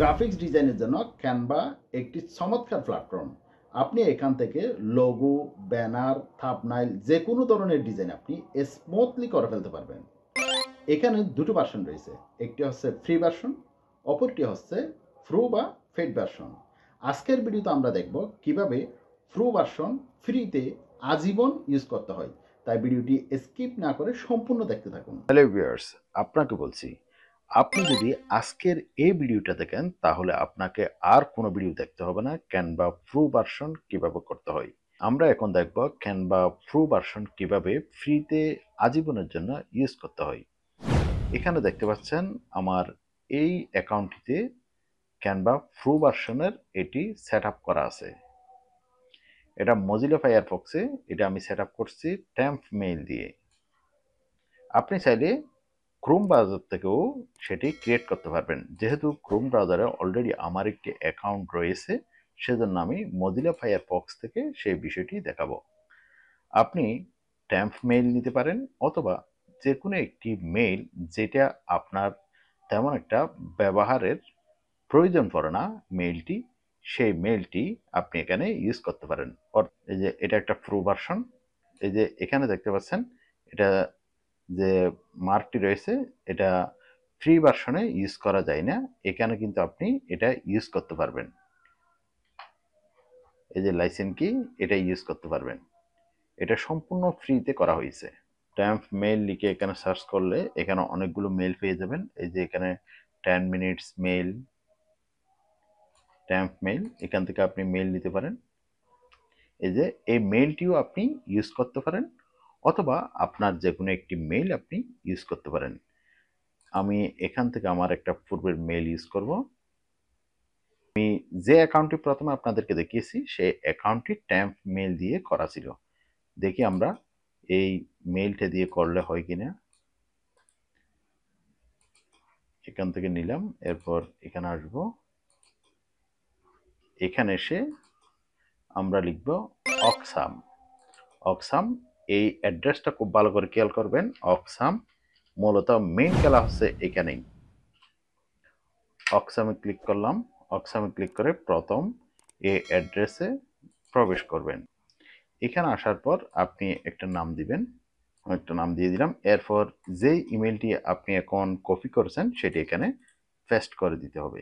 Graphics ডিজাইনের জন্য Canva একটি চমৎকার প্ল্যাটফর্ম। আপনি এখান থেকে লোগো, ব্যানার, থাম্বনেইল যে কোনো ধরনের ডিজাইন আপনি স্মুথলি করে ফেলতে পারবেন। এখানে দুটো ভার্সন রয়েছে, একটি হচ্ছে ফ্রি ভার্সন, অপরটি হচ্ছে প্রো বা পেইড ভার্সন। আজকের ভিডিওতে আমরা দেখব কিভাবে প্রো ভার্সন ফ্রিতে আজীবন ইউজ করতে হয়, তাই ভিডিওটি স্কিপ না করে সম্পূর্ণ দেখতে থাকুন। হ্যালো ভিউয়ার্স, আপনাকে বলছি, আপনি যদি আজকের এই ভিডিওটা দেখেন তাহলে আপনাকে আর কোনো ভিডিও দেখতে হবে না ক্যানভা প্রো ভার্সন কিভাবে করতে হয়। আমরা এখন দেখব ক্যানভা প্রো ভার্সন কিভাবে ফ্রিতে আজীবনের জন্য ইউজ করতে হয়। এখানে দেখতে পাচ্ছেন আমার এই অ্যাকাউন্টটিতে ক্যানভা প্রো ভার্সনের এটি সেট আপ করা আছে। এটা মজিলা ফায়ারফক্সে এটা আমি সেট আপ করছি টেম্প মেইল দিয়ে। আপনি চাইলে ক্রোম ব্রাউজার থেকেও সেটি ক্রিয়েট করতে পারবেন। যেহেতু ক্রোম ব্রাউজারে অলরেডি আমার একটি অ্যাকাউন্ট রয়েছে, সেজন্য আমি মজিলা ফায়ারফক্স থেকে সেই বিষয়টি দেখাবো। আপনি টেম্প মেইল নিতে পারেন অথবা যে কোনো একটি মেইল যেটা আপনার তেমন একটা ব্যবহারের প্রয়োজন পড়ে না মেইলটি, সেই মেইলটি আপনি এখানে ইউজ করতে পারেন। এই যে এটা একটা প্রো ভার্সন, এই যে এখানে দেখতে পাচ্ছেন এটা যে মার্কটি রয়েছে এটা ফ্রি ভার্সনে ইউজ করা যায় না, এখানে কিন্তু আপনি এটা ইউজ করতে পারবেন। এই যে লাইসেন্স কি, এটা ইউজ করতে পারবেন। এটা সম্পূর্ণ ফ্রিতে করা হয়েছে। ট্যাম্প মেইল লিখে এখানে সার্চ করলে এখানে অনেকগুলো মেইল পেয়ে যাবেন। এই যে এখানে 10 মিনিটস মেইল, ট্যাম্প মেইল, এখান থেকে আপনি মেইল নিতে পারেন। এই যে এই মেইলটিও আপনি ইউজ করতে পারেন অথবা আপনার যে কোনো একটি মেইল আপনি ইউজ করতে পারেন। আমি এখান থেকে আমার একটা পূর্বের মেইল ইউজ করব। আমি যে অ্যাকাউন্টটি প্রথমে আপনাদেরকে দেখিয়েছি সেই অ্যাকাউন্টটি ট্যাম্প মেইল দিয়ে করা ছিল। দেখি আমরা এই মেইলটা দিয়ে করলে হয় কিনা। এখান থেকে নিলাম, এরপর এখানে আসব, এখানে এসে আমরা লিখব অক্সাম। অক্সাম, এই অ্যাড্রেসটা খুব ভালো করে খেয়াল করবেন। অক্সাম মূলত মেইন খেলা হচ্ছে এখানেই। অক্সামে ক্লিক করলাম, অক্সামে ক্লিক করে প্রথম এই অ্যাড্রেসে প্রবেশ করবেন। এখানে আসার পর আপনি একটা নাম দিবেন, একটা নাম দিয়ে দিলাম। এরপর যে ইমেলটি আপনি এখন কপি করেছেন সেটি এখানে পেস্ট করে দিতে হবে।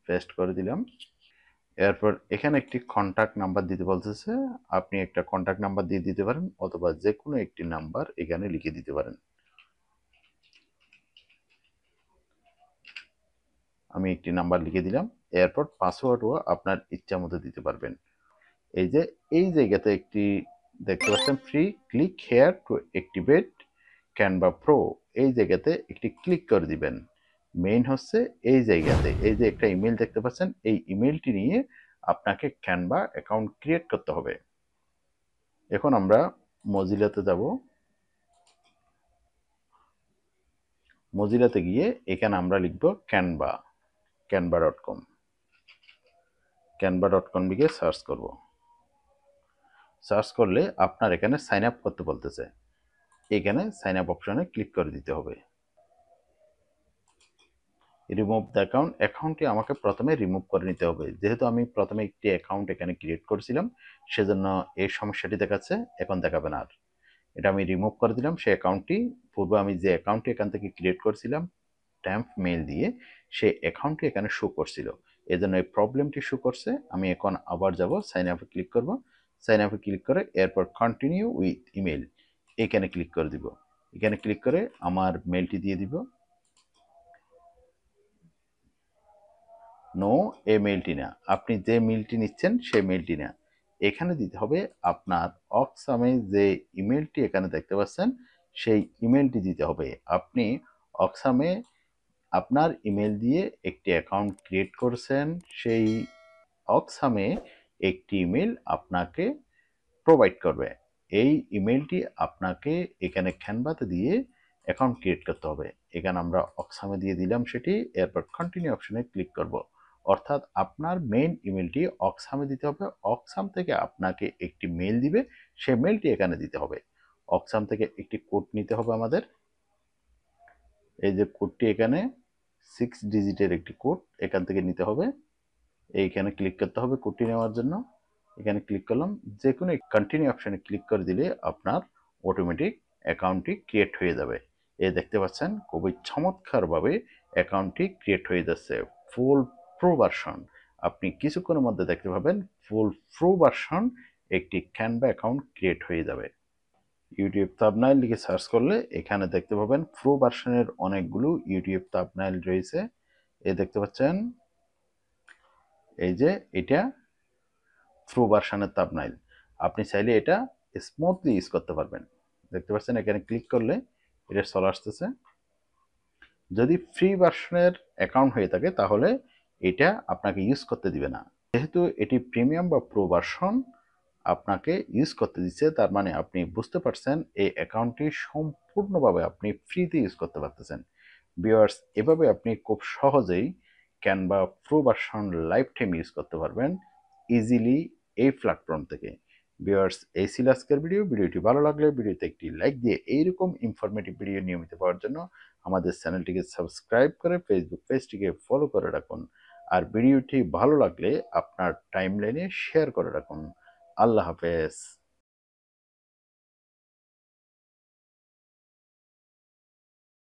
পেস্ট করে দিলাম। এরপর এখানে একটি কন্ট্যাক্ট নাম্বার দিতে বলতেছে, আপনি একটা কন্ট্যাক্ট নাম্বার দিয়ে দিতে পারেন অথবা যে কোনো একটি নাম্বার এখানে লিখে দিতে পারেন। আমি একটি নাম্বার লিখে দিলাম। এরপর পাসওয়ার্ডও আপনার ইচ্ছা মতো দিতে পারবেন। এই যে এই জায়গাতে একটি দেখতে পাচ্ছেন free, click here two activate Canva pro, এই জায়গাতে একটি ক্লিক করে দিবেন। মেইন হচ্ছে এই জায়গাতে এই যে একটা ইমেল দেখতে পাচ্ছেন, এই ইমেলটি নিয়ে আপনাকে ক্যানভা অ্যাকাউন্ট ক্রিয়েট করতে হবে। এখন আমরা মজিলাতে যাব। মজিলাতে গিয়ে এখানে আমরা লিখব ক্যানভা, canva.com, canva.com লিখে সার্চ করব। সার্চ করলে আপনার এখানে সাইন আপ করতে বলতেছে, এখানে সাইন আপ অপশনে ক্লিক করে দিতে হবে। রিমুভ দ্য অ্যাকাউন্ট, অ্যাকাউন্টটি আমাকে প্রথমে রিমুভ করে নিতে হবে। যেহেতু আমি প্রথমে একটি অ্যাকাউন্ট এখানে ক্রিয়েট করেছিলাম সেজন্য এই সমস্যাটি দেখাচ্ছে, এখন দেখাবে না আর। এটা আমি রিমুভ করে দিলাম। সেই অ্যাকাউন্টটি, পূর্বে আমি যে অ্যাকাউন্টটি এখান থেকে ক্রিয়েট করেছিলাম ট্যাম্প মেইল দিয়ে, সেই অ্যাকাউন্টটি এখানে শো করছিল, এই জন্য এই প্রবলেমটি শো করছে। আমি এখন আবার যাব, সাইন আপে ক্লিক করব। সাইন আপে ক্লিক করে এরপর কন্টিনিউ উইথ ইমেল এখানে ক্লিক করে দিব। এখানে ক্লিক করে আমার মেইলটি দিয়ে দিব। নো, এই মেইলটি না, আপনি যে মেইলটি নিচ্ছেন সেই মেইলটি না, এখানে দিতে হবে আপনার অক্সামে যে ইমেলটি এখানে দেখতে পাচ্ছেন সেই ইমেলটি দিতে হবে। আপনি অক্সামে আপনার ইমেল দিয়ে একটি অ্যাকাউন্ট ক্রিয়েট করছেন, সেই অক্সামে একটি ইমেল আপনাকে প্রোভাইড করবে। এই ইমেলটি আপনাকে এখানে ক্যানভাতে দিয়ে অ্যাকাউন্ট ক্রিয়েট করতে হবে। এখানে আমরা অক্সামে দিয়ে দিলাম সেটি, এরপর কন্টিনিউ অপশনে ক্লিক করব। অর্থাৎ আপনার মেইন ইমেলটি অক্সামে দিতে হবে। অক্সাম থেকে আপনাকে একটি মেইল দিবে, সেই মেইলটি এখানে দিতে হবে। অক্সাম থেকে একটি কোড নিতে হবে আমাদের। এই যে কোডটি এখানে 6 ডিজিটের একটি কোড এখান থেকে নিতে হবে। এইখানে ক্লিক করতে হবে কোডটি নেওয়ার জন্য। এখানে ক্লিক করলাম, যে কোনো কন্টিনিউ অপশনে ক্লিক করে দিলে আপনার অটোমেটিক অ্যাকাউন্টটি ক্রিয়েট হয়ে যাবে। দেখতে পাচ্ছেন খুবই চমৎকারভাবে অ্যাকাউন্টটি ক্রিয়েট হয়ে যাচ্ছে। ফুল প্রো ভার্সন আপনি কিছুক্ষণের মধ্যে দেখতে পাবেন, ফুল প্রো ভার্সন একটি ক্যানভা অ্যাকাউন্ট ক্রিয়েট হয়ে যাবে। ইউটিউব থাম্বনেইল লিখে সার্চ করলে এখানে দেখতে পাবেন প্রো ভার্সনের অনেকগুলো ইউটিউব থাম্বনেইল রয়েছে। দেখতে পাচ্ছেন, এই যে এটা প্রো ভার্সনের থাম্বনেইল। আপনি চাইলে এটা স্মুথলি ইউজ করতে পারবেন। দেখতে পাচ্ছেন এখানে ক্লিক করলে এটা চলে আসতেছে। যদি ফ্রি ভার্সনের অ্যাকাউন্ট হয়ে থাকে তাহলে এটা আপনাকে ইউজ করতে দিবে না। যেহেতু এটি প্রিমিয়াম বা প্রো ভার্সন আপনাকে ইউজ করতে দিচ্ছে, তার মানে আপনি বুঝতে পারছেন এই অ্যাকাউন্টটি সম্পূর্ণভাবে আপনি ফ্রিতে ইউজ করতে পারতেছেন। ভিউয়ার্স, এভাবে আপনি খুব সহজেই Canva pro version life time use করতে পারবেন ইজিলি এই প্ল্যাটফর্ম থেকে। ভিউয়ার্স, এই ছিল আজকের ভিডিওটি ভালো লাগলে ভিডিওতে একটি লাইক দিয়ে এইরকম ইনফরমেটিভ ভিডিও নিয়মিত পাওয়ার জন্য আমাদের চ্যানেলটিকে সাবস্ক্রাইব করে ফেসবুক পেজটিকে ফলো করে রাখুন। আর ভিডিওটি ভালো লাগলে আপনার টাইমলাইনে শেয়ার করে রাখুন। আল্লাহ হাফেজ।